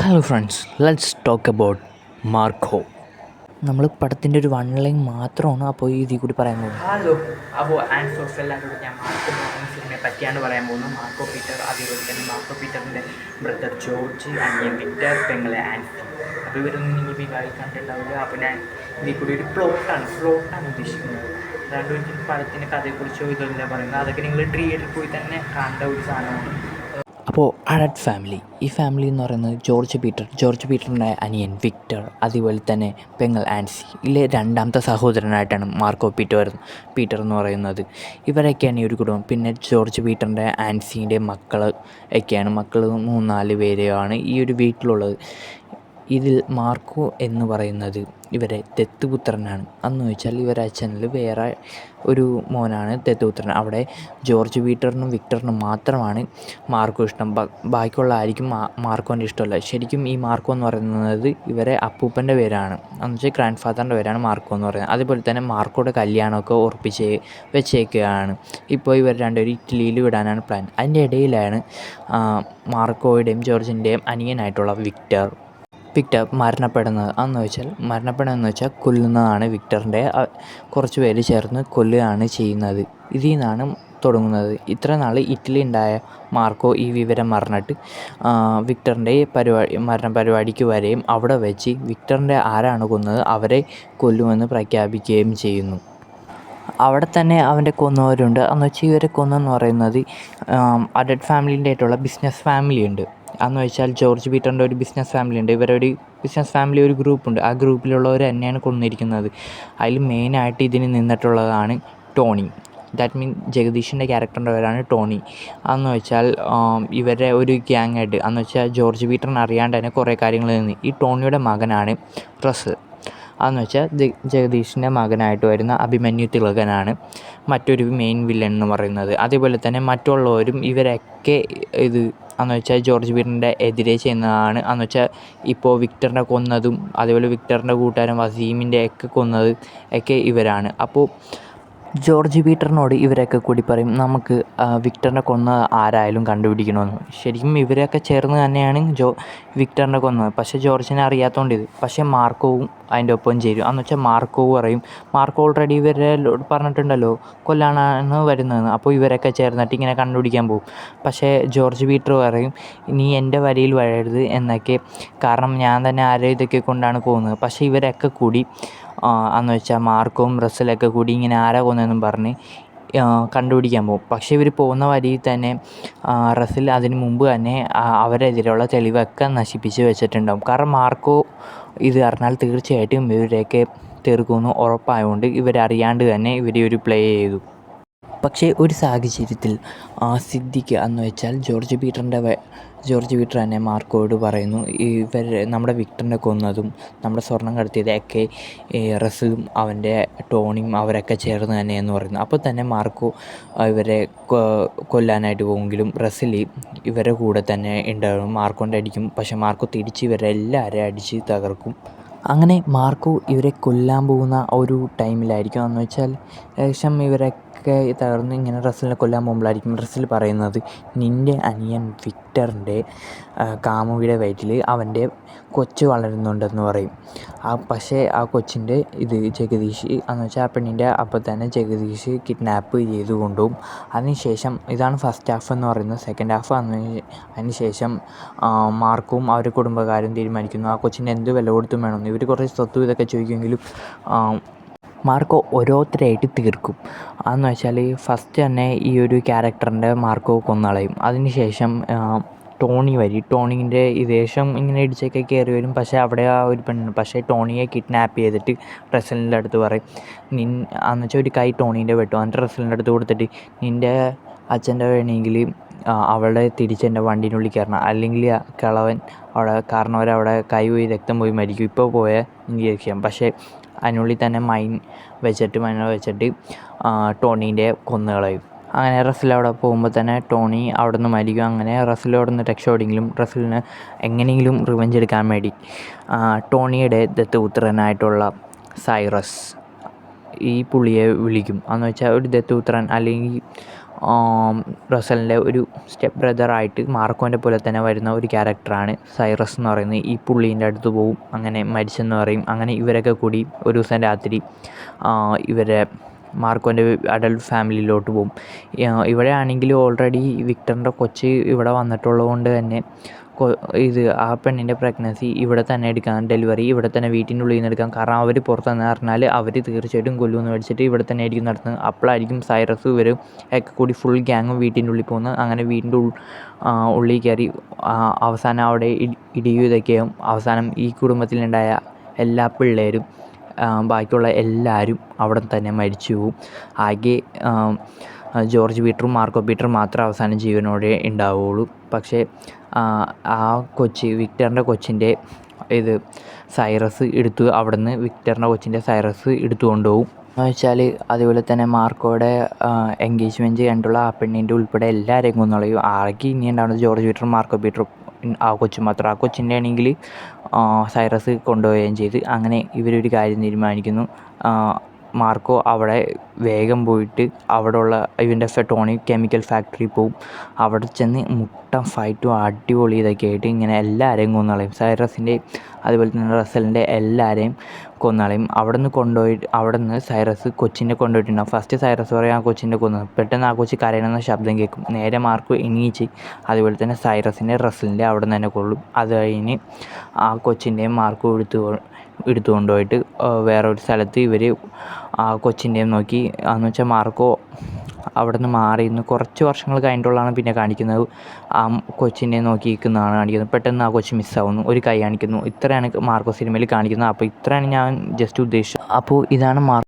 Hello friends, let's talk about Marco. നമ്മൾ പടത്തിൻ്റെ ഒരു വൺ ലൈൻ മാത്രമാണ് അപ്പോൾ ഇതിൽ കൂടി പറയാൻ പോകുന്നത്. ഹലോ, അപ്പോൾ ആൻഡ് സോസ് എല്ലാവരോടും ഞാൻ മാർക്കോ എന്ന സിനിമയെ പറ്റിയാണ് പറയാൻ പോകുന്നത്. മാർക്കോ പീറ്റർ, അതേപോലെ തന്നെ മാർക്കോ പീറ്ററിൻ്റെ ബ്രദർ ജോർജ്, അനിയൻ വിക്ടർ, പെങ്ങളെ ആൻസി. അപ്പോൾ ഇവരൊന്നും നിങ്ങൾ ഈ കണ്ടിട്ടുണ്ടാവില്ല. അപ്പോൾ ഞാൻ ഇതിൽ കൂടി ഒരു പ്ലോട്ടാണ് ഉദ്ദേശിക്കുന്നത്. അതാണ്ട് ഒരിക്കലും പടത്തിൻ്റെ കഥയെക്കുറിച്ചോ ഇതൊന്നുമില്ല പറയുന്നത്. അതൊക്കെ നിങ്ങൾ തിയേറ്ററിൽ പോയി തന്നെ കാണേണ്ട ഒരു സാധനമാണ്. അപ്പോൾ അഡൽട്ട് ഫാമിലി, ഈ ഫാമിലി എന്ന് പറയുന്നത് ജോർജ് പീറ്ററിൻ്റെ അനിയൻ വിക്ടർ, അതുപോലെ തന്നെ പെങ്ങൾ ആൻസി. ഇതിലെ രണ്ടാമത്തെ സഹോദരനായിട്ടാണ് മാർക്കോ പീറ്റർ എന്ന് പറയുന്നത്. ഇവരൊക്കെയാണ് ഈ ഒരു കുടുംബം. പിന്നെ ജോർജ് പീറ്ററിൻ്റെ ആൻസീൻ്റെ മക്കൾ 3-4 പേരെയാണ് ഈ ഒരു വീട്ടിലുള്ളത്. ഇതിൽ മാർക്കോ എന്ന് പറയുന്നത് ഇവരെ ദത്തുപുത്രനാണ്. അന്ന് വെച്ചാൽ ഇവരെ അച്ഛനിൽ വേറെ ഒരു മോനാണ് ദത്തുപുത്രൻ. അവിടെ ജോർജ് പീറ്ററിനും വിക്ടറിനും മാത്രമാണ് മാർക്കോ ഇഷ്ടം. ബാക്കിയുള്ള ആയിരിക്കും മാർക്കോൻ്റെ ഇഷ്ടമല്ല. ശരിക്കും ഈ മാർക്കോ എന്ന് പറയുന്നത് ഇവരെ അപ്പൂപ്പൻ്റെ പേരാണ്. എന്ന് വെച്ചാൽ ഗ്രാൻഡ് ഫാദറിൻ്റെ പേരാണ് മാർക്കോ എന്ന് പറയുന്നത്. അതുപോലെ തന്നെ മാർക്കോയുടെ കല്യാണമൊക്കെ ഉറപ്പിച്ച് വെച്ചേക്കുകയാണ്. ഇപ്പോൾ ഇവർ രണ്ടുപേരും ഇറ്റലിയിൽ വിടാനാണ് പ്ലാൻ. അതിൻ്റെ ഇടയിലാണ് മാർക്കോയുടെയും ജോർജിൻ്റെയും അനിയനായിട്ടുള്ള വിക്ടർ മരണപ്പെടുന്നതെന്ന് വെച്ചാൽ കൊല്ലുന്നതാണ്. വിക്ടറിൻ്റെ കുറച്ച് പേര് ചേർന്ന് കൊല്ലുകയാണ് ചെയ്യുന്നത്. ഇതിൽ നിന്നാണ് തുടങ്ങുന്നത്. ഇത്ര നാൾ ഇറ്റലി ഉണ്ടായ മാർക്കോ ഈ വിവരം അറിഞ്ഞിട്ട് വിക്ടറിൻ്റെ മരണ പരിപാടിക്ക് വരെയും അവിടെ വെച്ച് വിക്ടറിൻ്റെ ആരാണ് കൊന്നത് അവരെ കൊല്ലുമെന്ന് പ്രഖ്യാപിക്കുകയും ചെയ്യുന്നു. അവിടെ തന്നെ അവൻ്റെ കൊന്നവരുണ്ട്. എന്ന് വെച്ചാൽ ഇവരെ കൊന്നെന്ന് പറയുന്നത് അഡൽട്ട് ഫാമിലിൻ്റെ ആയിട്ടുള്ള ബിസിനസ് ഫാമിലി ഉണ്ട്. അതെന്ന് വെച്ചാൽ ജോർജ് പീറ്ററിൻ്റെ ഒരു ബിസിനസ് ഫാമിലി ഉണ്ട്. ഇവരൊരു ബിസിനസ് ഫാമിലി ഒരു ഗ്രൂപ്പുണ്ട്. ആ ഗ്രൂപ്പിലുള്ളവർ തന്നെയാണ് കൊന്നിരിക്കുന്നത്. അതിൽ മെയിനായിട്ട് ഇതിന് നിന്നിട്ടുള്ളതാണ് ടോണി. ദാറ്റ് മീൻ ജഗദീഷിൻ്റെ ക്യാരക്ടറിൻ്റെ പേരാണ് ടോണി. അതെന്ന് വെച്ചാൽ ഇവരുടെ ഒരു ഗ്യാങ് ഹെഡ്. അതെന്ന് വെച്ചാൽ ജോർജ് പീറ്ററിന് അറിയാണ്ട് തന്നെ കുറേ കാര്യങ്ങൾ നിന്ന്. ഈ ടോണിയുടെ മകനാണ് റസൽ. അതെന്ന് വെച്ചാൽ ജഗദീഷിൻ്റെ മകനായിട്ട് വരുന്ന അഭിമന്യു തിലകനാണ് മറ്റൊരു മെയിൻ വില്ലൻ എന്ന് പറയുന്നത്. അതേപോലെ തന്നെ മറ്റുള്ളവരും ഇവരൊക്കെ അതെന്ന് വെച്ചാൽ ജോർജ് പീറ്ററിൻ്റെ എതിരെ ചെയ്യുന്നതാണ്. അതെന്ന് വെച്ചാൽ ഇപ്പോൾ വിക്ടറിനെ കൊന്നതും അതേപോലെ വിക്ടറിൻ്റെ കൂട്ടുകാരൻ വസീമിൻ്റെ ഒക്കെ കൊന്നത് ഒക്കെ ഇവരാണ്. അപ്പോൾ ജോർജ് പീറ്ററിനോട് ഇവരൊക്കെ കൂടി പറയും നമുക്ക് വിക്ടറിനെ കൊന്ന ആരായാലും കണ്ടുപിടിക്കണമെന്ന്. ശരിക്കും ഇവരൊക്കെ ചേർന്ന് തന്നെയാണ് വിക്ടറിനെ കൊന്നത്. പക്ഷേ ജോർജിനെ അറിയാത്തതുകൊണ്ട് പക്ഷേ മാർക്കോവും അതിൻ്റെ ഒപ്പം ചേരും. അതെന്ന് വെച്ചാൽ മാർക്കോ പറയും, മാർക്കോ ഓൾറെഡി ഇവരെ പറഞ്ഞിട്ടുണ്ടല്ലോ കൊല്ലാനാണ് വരുന്നതെന്ന്. അപ്പോൾ ഇവരൊക്കെ ചേർന്നിട്ട് ഇങ്ങനെ കണ്ടുപിടിക്കാൻ പോകും. പക്ഷേ ജോർജ് പീറ്റർ പറയും നീ എൻ്റെ വരിയിൽ വരരുത് എന്നൊക്കെ, കാരണം ഞാൻ തന്നെ ആരോ ഇതൊക്കെ കൊണ്ടാണ് പോകുന്നത്. പക്ഷേ ഇവരൊക്കെ കൂടി അതെന്ന് വെച്ചാൽ മാർക്കോവും റസലൊക്കെ കൂടി ഇങ്ങനെ ആരാ കൊന്നതെന്നും പറഞ്ഞ് കണ്ടുപിടിക്കാൻ പോകും. പക്ഷേ ഇവർ പോകുന്ന വരിയിൽ തന്നെ റസൽ അതിന് മുമ്പ് തന്നെ അവരെതിരെയുള്ള തെളിവൊക്കെ നശിപ്പിച്ച് വെച്ചിട്ടുണ്ടാകും. കാരണം മാർക്കോ ഇത് അറിഞ്ഞാൽ തീർച്ചയായിട്ടും ഇവരെയൊക്കെ തീർക്കുമെന്ന് ഉറപ്പായതുകൊണ്ട് ഇവരറിയാണ്ട് തന്നെ ഇവർ ഒരു പ്ലേ ചെയ്തു. പക്ഷേ ഒരു സാഹചര്യത്തിൽ സിദ്ദിഖ് എന്ന് വെച്ചാൽ ജോർജ് പീറ്റർ തന്നെ മാർക്കോയോട് പറയുന്നു നമ്മുടെ വിക്ടറിനെ കൊന്നതും നമ്മുടെ സ്വർണം കടത്തിയതൊക്കെ റസലും അവൻ്റെ ടോണിയും അവരൊക്കെ ചേർന്ന് തന്നെ എന്ന് പറയുന്നു. അപ്പോൾ തന്നെ മാർക്കോ ഇവരെ കൊല്ലാനായിട്ട് പോകുമെങ്കിലും റസൽ ഇവരെ കൂടെ തന്നെ ഉണ്ടാകും. മാർക്കോൻ്റെ അടിക്കും. പക്ഷേ മാർക്കോ തിരിച്ച് ഇവരെല്ലാവരെയും അടിച്ച് തകർക്കും. അങ്ങനെ മാർക്കോ ഇവരെ കൊല്ലാൻ പോകുന്ന ഒരു ടൈമിലായിരിക്കും. എന്ന് വെച്ചാൽ ഏകദേശം ഇവരൊക്കെ തകർന്ന് ഇങ്ങനെ റസലിനെ കൊല്ലാൻ പോകുമ്പോഴായിരിക്കും റസൽ പറയുന്നത് നിൻ്റെ അനിയൻ വിക്ടറിൻ്റെ കാമുകിയുടെ വയറ്റിൽ അവൻ്റെ കൊച്ച് വളരുന്നുണ്ടെന്ന് പറയും. പക്ഷേ ആ കൊച്ചിൻ്റെ ജഗദീഷ് എന്ന് വെച്ചാൽ ആ പെണ്ണിൻ്റെ അപ്പം തന്നെ ജഗദീഷ് കിഡ്നാപ്പ് ചെയ്ത് കൊണ്ടുപോകും. അതിനുശേഷം ഇതാണ് ഫസ്റ്റ് ഹാഫ് എന്ന് പറയുന്നത്. സെക്കൻഡ് ഹാഫ് അതിന് ശേഷം മാർക്കും അവരുടെ കുടുംബക്കാരും തീരുമാനിക്കുന്നു ആ കൊച്ചിൻ്റെ എന്ത് വില കൊടുത്തും വേണമെന്ന്. ഇവർ കുറേ സ്വത്തും ഇതൊക്കെ ചോദിക്കുമെങ്കിലും മാർക്കോ ഓരോരുത്തരായിട്ട് തീർക്കും. അതെന്ന് വെച്ചാൽ ഫസ്റ്റ് തന്നെ ഈ ഒരു ക്യാരക്ടറിൻ്റെ മാർക്കോ കൊന്നളയും. അതിനുശേഷം ടോണീൻ്റെ ദേശം ഇങ്ങനെ ഇടിച്ചൊക്കെ കയറി വരും. പക്ഷേ അവിടെ ആ ഒരു പെണ്ണ് പക്ഷേ ടോണിയെ കിഡ്നാപ്പ് ചെയ്തിട്ട് റസലിൻ്റെ അടുത്ത് പറയും എന്ന് വെച്ചാൽ ഒരു കൈ ടോണീൻ്റെ വെട്ടും. എന്നിട്ട് റസലിൻ്റെ അടുത്ത് കൊടുത്തിട്ട് നിൻ്റെ അച്ഛൻ്റെ വേണമെങ്കിൽ അവളെ തിരിച്ചെൻ്റെ വണ്ടീനുള്ളിൽ കയറണം, അല്ലെങ്കിൽ കിളവൻ കാരണവരവിടെ കൈ പോയി രക്തം പോയി മരിക്കും. ഇപ്പോൾ പോയാൽ എനിക്ക് രക്ഷിക്കാം. പക്ഷേ അതിനുള്ളിൽ തന്നെ മൈൻ വെച്ചിട്ട് ടോണീൻ്റെ കൊന്നുകളയും. അങ്ങനെ റസൽ അവിടെ പോകുമ്പോൾ തന്നെ ടോണി അവിടെ നിന്ന് മരിക്കും. അങ്ങനെ റസൽ അവിടെ നിന്ന് രക്ഷപ്പെടുമെങ്കിലും റസലിന് എങ്ങനെയെങ്കിലും റിവെഞ്ച് എടുക്കാൻ വേണ്ടി ടോണിയുടെ ദത്തുപുത്രനായിട്ടുള്ള സൈറസ് ഈ പുള്ളിയെ വിളിക്കും. എന്ന് വെച്ചാൽ ഒരു ദത്തുപുത്രൻ അല്ലെങ്കിൽ റസലിൻ്റെ ഒരു സ്റ്റെപ്പ് ബ്രദറായിട്ട് മാർക്കോൻ്റെ പോലെ തന്നെ വരുന്ന ഒരു ക്യാരക്ടറാണ് സൈറസ് എന്ന് പറയുന്നത്. ഈ പുള്ളീൻ്റെ അടുത്ത് പോവും, അങ്ങനെ മരിച്ചെന്ന് പറയും. അങ്ങനെ ഇവരൊക്കെ കൂടി ഒരു ദിവസം രാത്രി ഇവരെ മാർക്കോൻ്റെ അഡൽട്ട് ഫാമിലിയിലോട്ട് പോകും. ഇവിടെ ആണെങ്കിൽ ഓൾറെഡി വിക്ടറിൻ്റെ കൊച്ച് ഇവിടെ വന്നിട്ടുള്ളത് കൊണ്ട് തന്നെ ആ പെണ്ണിൻ്റെ പ്രഗ്നൻസി ഇവിടെ തന്നെ എടുക്കാം, ഡെലിവറി ഇവിടെ തന്നെ വീട്ടിൻ്റെ ഉള്ളിൽ നിന്ന് എടുക്കാം. കാരണം അവർ പുറത്തുനിന്ന് പറഞ്ഞാൽ അവർ തീർച്ചയായിട്ടും കൊല്ലുമെന്ന് മേടിച്ചിട്ട് ഇവിടെ തന്നെ ആയിരിക്കും നടത്തുന്നത്. അപ്പോഴായിരിക്കും സൈറസ് ഇവർ ഒക്കെ കൂടി ഫുൾ ഗ്യാങ്ങും വീട്ടിൻ്റെ ഉള്ളിൽ പോകുന്നത്. അങ്ങനെ വീടിൻ്റെ ഉള്ളിൽ കയറി അവസാനം അവിടെ ഇടിയും ഇതൊക്കെയാവും. അവസാനം ഈ കുടുംബത്തിലുണ്ടായ എല്ലാ പിള്ളേരും ബാക്കിയുള്ള എല്ലാവരും അവിടെ തന്നെ മരിച്ചു പോവും. ആകെ ജോർജ് പീറ്ററും മാർക്കോ പീറ്ററും മാത്രം അവസാനം ജീവനോടെ ഉണ്ടാവുകയുള്ളൂ. പക്ഷേ ആ വിക്ടറിൻ്റെ കൊച്ചിൻ്റെ സൈറസ് വിക്ടറിൻ്റെ കൊച്ചിൻ്റെ സൈറസ് എടുത്തു കൊണ്ടുപോകും. എന്ന് വെച്ചാൽ അതുപോലെ തന്നെ മാർക്കോയുടെ എൻഗേജ്മെൻറ്റ് കണ്ടുള്ള ആ പെണ്ണിൻ്റെ ഉൾപ്പെടെ എല്ലാവരെയും കൊന്നുകളയും. ആകെ ഇനി ഉണ്ടാവുന്നത് ജോർജ് പീറ്ററും മാർക്കോ പീറ്ററും ആ കൊച്ചു മാത്രം. ആ കൊച്ചിൻ്റെ ആണെങ്കിൽ സൈറസ് കൊണ്ടുപോവുകയും ചെയ്ത്. അങ്ങനെ ഇവരൊരു കാര്യം തീരുമാനിക്കുന്നു. മാർക്കോ അവിടെ വേഗം പോയിട്ട് അവിടെയുള്ള ഇവൻ്റെ ടോണി കെമിക്കൽ ഫാക്ടറി പോവും. അവിടെ ചെന്ന് മുട്ടൻ ഫൈറ്റും അടിപൊളി ഇതൊക്കെ ആയിട്ട് ഇങ്ങനെ എല്ലാവരെയും കൊന്നുകളയും. സൈറസിൻ്റെയും അതുപോലെ തന്നെ റസലിൻ്റെ എല്ലാവരെയും കൊന്നുകളയും. അവിടെ നിന്ന് സൈറസ് കൊച്ചിനെ കൊണ്ടുപോയിട്ടുണ്ടാകും. ഫസ്റ്റ് സൈറസ് പറയും ആ കൊച്ചിനെ കൊന്നു. പെട്ടെന്ന് ആ കൊച്ചി കരയണമെന്ന ശബ്ദം കേൾക്കും. നേരെ മാർക്കോ എണീച്ച് അതുപോലെ തന്നെ സൈറസിൻ്റെ റസലിൻ്റെ അവിടെ നിന്ന് തന്നെ കൊള്ളും. അത് കഴിഞ്ഞ് ആ കൊച്ചിൻ്റെയും മാർക്കോ എടുത്തു കൊണ്ടുപോയിട്ട് വേറൊരു സ്ഥലത്ത് ഇവർ ആ കൊച്ചിൻ്റെയും നോക്കി. എന്ന് വെച്ചാൽ മാർക്കോ അവിടെ നിന്ന് മാറിയിരുന്ന് കുറച്ച് വർഷങ്ങൾ കഴിഞ്ഞിട്ടുള്ളതാണ് പിന്നെ കാണിക്കുന്നത്. ആ കൊച്ചിനെ നോക്കി നിൽക്കുന്നതാണ് കാണിക്കുന്നത്. പെട്ടെന്ന് ആ കൊച്ച് മിസ്സാവുന്നു, ഒരു കൈ കാണിക്കുന്നു. ഇത്രയാണ് മാർക്കോ സിനിമയിൽ കാണിക്കുന്നത്. അപ്പോൾ ഇത്രയാണ് ഞാൻ ജസ്റ്റ് ഉദ്ദേശിച്ചത്. അപ്പോൾ ഇതാണ്